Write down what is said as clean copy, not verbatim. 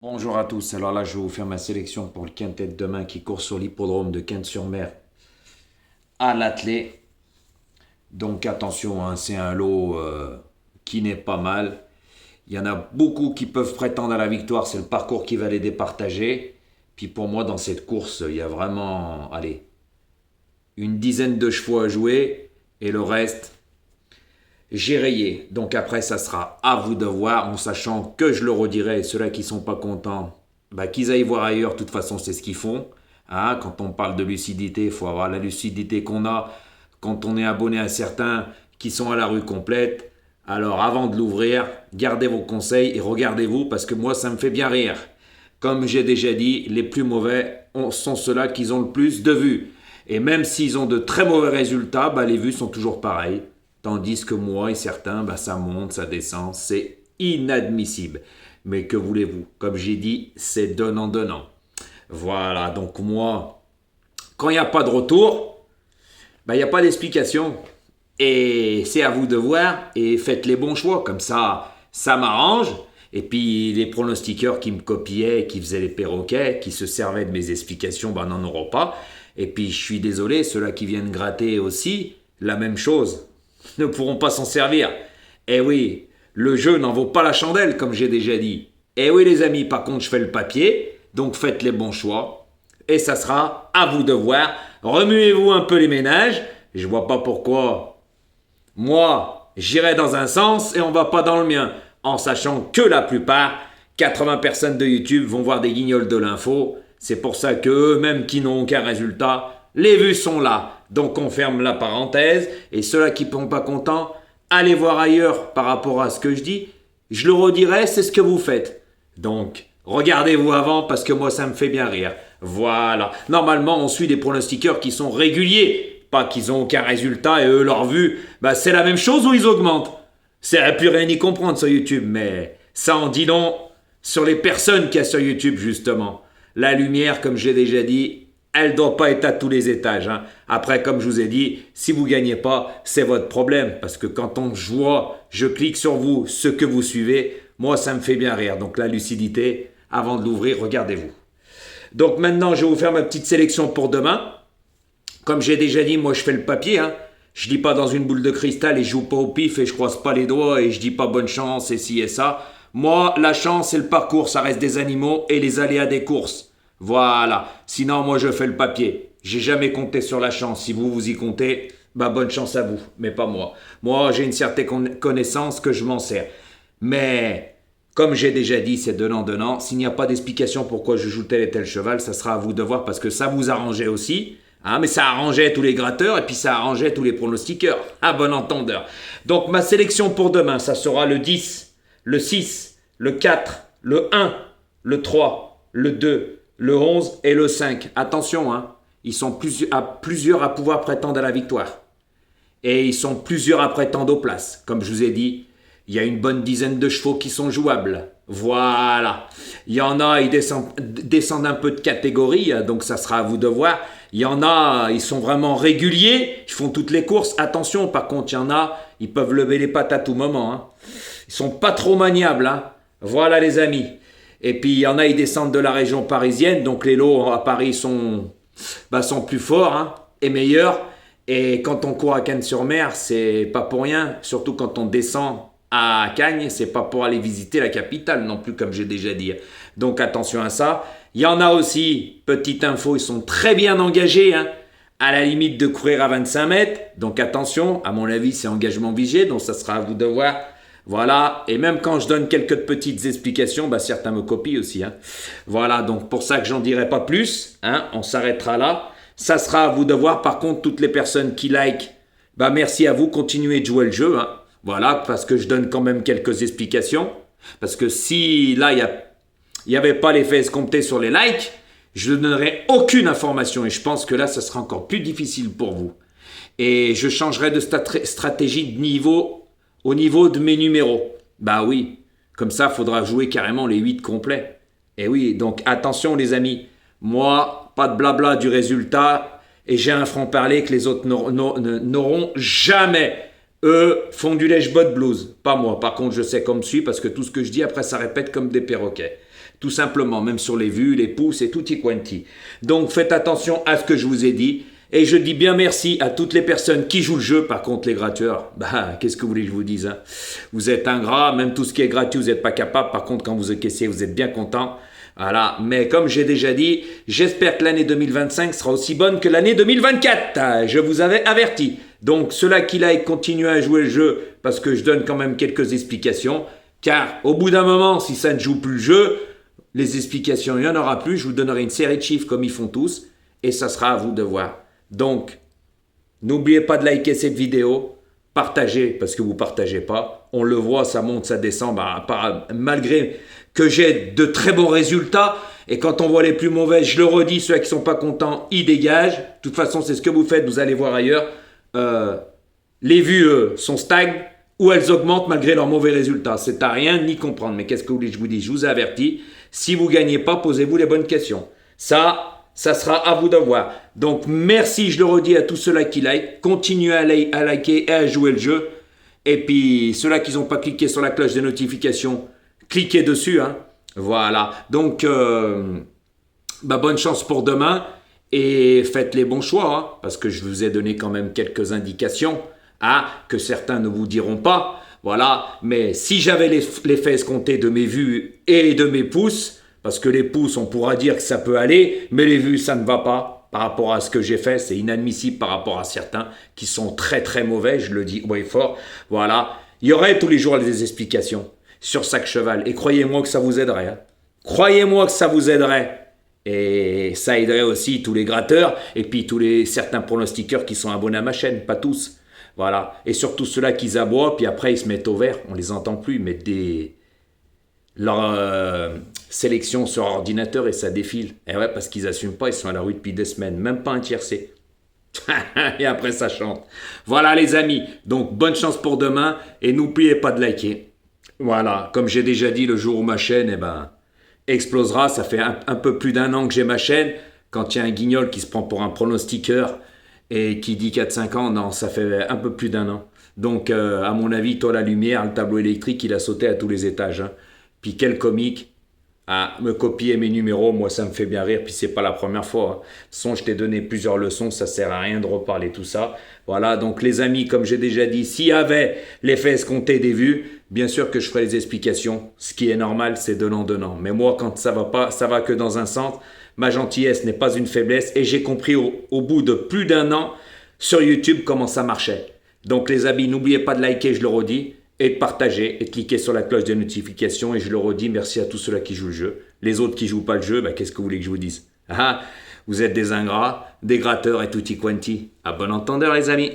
Bonjour à tous, alors là je vais vous faire ma sélection pour le quintet de demain qui court sur l'hippodrome de Quinte-sur-Mer à l'attelé. Donc attention, hein, c'est un lot qui n'est pas mal. Il y en a beaucoup qui peuvent prétendre à la victoire, c'est le parcours qui va les départager. Puis pour moi dans cette course, il y a vraiment, allez, une dizaine de chevaux à jouer et le reste, j'ai rayé. Donc après, ça sera à vous de voir, en sachant que je le redirai, ceux-là qui sont pas contents, bah, qu'ils aillent voir ailleurs, de toute façon, c'est ce qu'ils font. Hein, quand on parle de lucidité, il faut avoir la lucidité qu'on a quand on est abonné à certains qui sont à la rue complète. Alors avant de l'ouvrir, gardez vos conseils et regardez-vous parce que moi, ça me fait bien rire. Comme j'ai déjà dit, les plus mauvais sont ceux-là qui ont le plus de vues. Et même s'ils ont de très mauvais résultats, bah, les vues sont toujours pareilles. Tandis que moi et certains, bah, ça monte, ça descend, c'est inadmissible. Mais que voulez-vous? Comme j'ai dit, c'est donnant-donnant. Voilà, donc moi, quand il n'y a pas de retour, bah, il n'y a pas d'explication. Et c'est à vous de voir et faites les bons choix. Comme ça m'arrange. Et puis les pronostiqueurs qui me copiaient, qui faisaient les perroquets, qui se servaient de mes explications, ben n'en auront pas. Et puis je suis désolé, ceux-là qui viennent gratter aussi, la même chose, ne pourront pas s'en servir. Eh oui, le jeu n'en vaut pas la chandelle, comme j'ai déjà dit. Eh oui les amis, par contre je fais le papier, donc faites les bons choix. Et ça sera à vous de voir. Remuez-vous un peu les ménages. Je vois pas pourquoi moi, j'irai dans un sens et on va pas dans le mien, en sachant que la plupart, 80 personnes de YouTube vont voir des guignols de l'info. C'est pour ça que eux-mêmes qui n'ont aucun résultat, les vues sont là. Donc on ferme la parenthèse. Et ceux-là qui ne sont pas contents, allez voir ailleurs par rapport à ce que je dis. Je le redirai, c'est ce que vous faites. Donc, regardez-vous avant parce que moi, ça me fait bien rire. Voilà. Normalement, on suit des pronostiqueurs qui sont réguliers. Pas qu'ils ont aucun résultat et eux, leur vue, bah, c'est la même chose ou ils augmentent. C'est plus rien y comprendre sur YouTube, mais ça en dit long sur les personnes qu'il y a sur YouTube, justement. La lumière, comme j'ai déjà dit, elle ne doit pas être à tous les étages. Hein. Après, comme je vous ai dit, si vous ne gagnez pas, c'est votre problème. Parce que quand on voit, je clique sur vous, ce que vous suivez, moi, ça me fait bien rire. Donc la lucidité, avant de l'ouvrir, regardez-vous. Donc maintenant, je vais vous faire ma petite sélection pour demain. Comme j'ai déjà dit, moi, je fais le papier. Hein. Je lis pas dans une boule de cristal et je joue pas au pif et je croise pas les doigts et je dis pas bonne chance et ci et ça. Moi, la chance et le parcours, ça reste des animaux et les aléas des courses. Voilà. Sinon, moi, je fais le papier. J'ai jamais compté sur la chance. Si vous, vous y comptez, bah, bonne chance à vous, mais pas moi. Moi, j'ai une certaine connaissance que je m'en sers. Mais, comme j'ai déjà dit, c'est donnant-donnant. S'il n'y a pas d'explication pourquoi je joue tel et tel cheval, ça sera à vous de voir parce que ça vous arrangeait aussi. Hein, mais ça arrangeait tous les gratteurs et puis ça arrangeait tous les pronostiqueurs. À bon entendeur. Donc, ma sélection pour demain, ça sera le 10, le 6, le 4, le 1, le 3, le 2, le 11 et le 5. Attention, hein, ils sont plusieurs à pouvoir prétendre à la victoire. Et ils sont plusieurs à prétendre aux places. Comme je vous ai dit, il y a une bonne dizaine de chevaux qui sont jouables. Voilà. Il y en a, ils descendent un peu de catégorie, donc ça sera à vous de voir. Il y en a, ils sont vraiment réguliers, ils font toutes les courses. Attention, par contre, il y en a, ils peuvent lever les pattes à tout moment. Hein. Ils sont pas trop maniables. Hein. Voilà les amis. Et puis il y en a, ils descendent de la région parisienne, donc les lots à Paris sont plus forts hein, et meilleurs. Et quand on court à Cannes-sur-Mer, c'est pas pour rien. Surtout quand on descend à Cagnes, c'est pas pour aller visiter la capitale non plus, comme j'ai déjà dit. Donc attention à ça. Il y en a aussi, petite info, ils sont très bien engagés, hein, à la limite de courir à 25 mètres. Donc attention, à mon avis, c'est engagement vigé, donc ça sera à vous de voir. Voilà, et même quand je donne quelques petites explications, bah certains me copient aussi. Hein. Voilà, donc pour ça que j'en dirai pas plus, hein, on s'arrêtera là. Ça sera à vous de voir. Par contre, toutes les personnes qui like, bah merci à vous, continuez de jouer le jeu. Hein. Voilà, parce que je donne quand même quelques explications. Parce que si là, il n'y avait pas l'effet escompté sur les likes, je ne donnerais aucune information. Et je pense que là, ça sera encore plus difficile pour vous. Et je changerai de stratégie de niveau au niveau de mes numéros. Bah oui, comme ça, il faudra jouer carrément les 8 complets. Et oui, donc attention les amis. Moi, pas de blabla du résultat. Et j'ai un franc-parler que les autres n'auront jamais. Eux font du lèche-botte blues. Pas moi. Par contre, je sais comme suit parce que tout ce que je dis, après, ça répète comme des perroquets. Tout simplement, même sur les vues, les pouces et tutti quanti. Donc faites attention à ce que je vous ai dit. Et je dis bien merci à toutes les personnes qui jouent le jeu. Par contre, les gratteurs, qu'est-ce que vous voulez que je vous dise, hein? Vous êtes ingrats, même tout ce qui est gratuit, vous n'êtes pas capable. Par contre, quand vous encaissez, vous êtes bien content. Voilà, mais comme j'ai déjà dit, j'espère que l'année 2025 sera aussi bonne que l'année 2024. Je vous avais averti. Donc, ceux-là qui like, continuent à jouer le jeu parce que je donne quand même quelques explications. Car au bout d'un moment, si ça ne joue plus le jeu, les explications, il n'y en aura plus. Je vous donnerai une série de chiffres comme ils font tous. Et ça sera à vous de voir. Donc, n'oubliez pas de liker cette vidéo. Partagez, parce que vous ne partagez pas. On le voit, ça monte, ça descend. Malgré que j'ai de très bons résultats. Et quand on voit les plus mauvais, je le redis, ceux qui ne sont pas contents, ils dégagent. De toute façon, c'est ce que vous faites, vous allez voir ailleurs. Les vues sont stagnes ou elles augmentent malgré leurs mauvais résultats. C'est à rien ni comprendre. Mais qu'est-ce que vous voulez que je vous dise? Je vous avertis. Si vous ne gagnez pas, posez-vous les bonnes questions. Ça sera à vous de voir. Donc, merci, je le redis à tous ceux-là qui like. Continuez à liker et à jouer le jeu. Et puis, ceux-là qui n'ont pas cliqué sur la cloche des notifications, cliquez dessus. Hein. Voilà. Donc, bonne chance pour demain. Et faites les bons choix. Hein, parce que je vous ai donné quand même quelques indications que certains ne vous diront pas. Voilà. Mais si j'avais l'effet escompté de mes vues et de mes pouces, parce que les pouces, on pourra dire que ça peut aller, mais les vues, ça ne va pas. Par rapport à ce que j'ai fait, c'est inadmissible par rapport à certains qui sont très très mauvais, je le dis haut et fort. Voilà, il y aurait tous les jours des explications sur chaque cheval. Et croyez-moi que ça vous aiderait. Hein. Croyez-moi que ça vous aiderait. Et ça aiderait aussi tous les gratteurs et puis certains pronostiqueurs qui sont abonnés à ma chaîne, pas tous. Voilà, et surtout ceux-là qui aboient, puis après ils se mettent au vert, on les entend plus, ils mettent leur sélection sur ordinateur et ça défile. Et ouais, parce qu'ils n'assument pas, ils sont à la rue depuis des semaines, même pas un tiercé. Et après ça chante. Voilà les amis, donc bonne chance pour demain et n'oubliez pas de liker. Voilà, comme j'ai déjà dit, le jour où ma chaîne explosera, ça fait un peu plus d'1 an que j'ai ma chaîne. Quand il y a un guignol qui se prend pour un pronostiqueur et qui dit 4-5 ans, non, ça fait un peu plus d'1 an. Donc à mon avis, toi la lumière, le tableau électrique, il a sauté à tous les étages. Hein. Puis quel comique à me copier mes numéros, moi ça me fait bien rire, puis c'est pas la première fois. Hein. De toute façon, je t'ai donné plusieurs leçons, ça sert à rien de reparler tout ça. Voilà, donc les amis, comme j'ai déjà dit, s'il y avait l'effet escompté des vues, bien sûr que je ferai les explications. Ce qui est normal, c'est donnant. Mais moi, quand ça va pas, ça va que dans un sens. Ma gentillesse n'est pas une faiblesse et j'ai compris au bout de plus d'1 an sur YouTube comment ça marchait. Donc les amis, n'oubliez pas de liker, je le redis. Et de partager et de cliquer sur la cloche des notifications. Et je le redis, merci à tous ceux-là qui jouent le jeu. Les autres qui ne jouent pas le jeu, qu'est-ce que vous voulez que je vous dise? Vous êtes des ingrats, des gratteurs et tutti quanti. À bon entendeur les amis.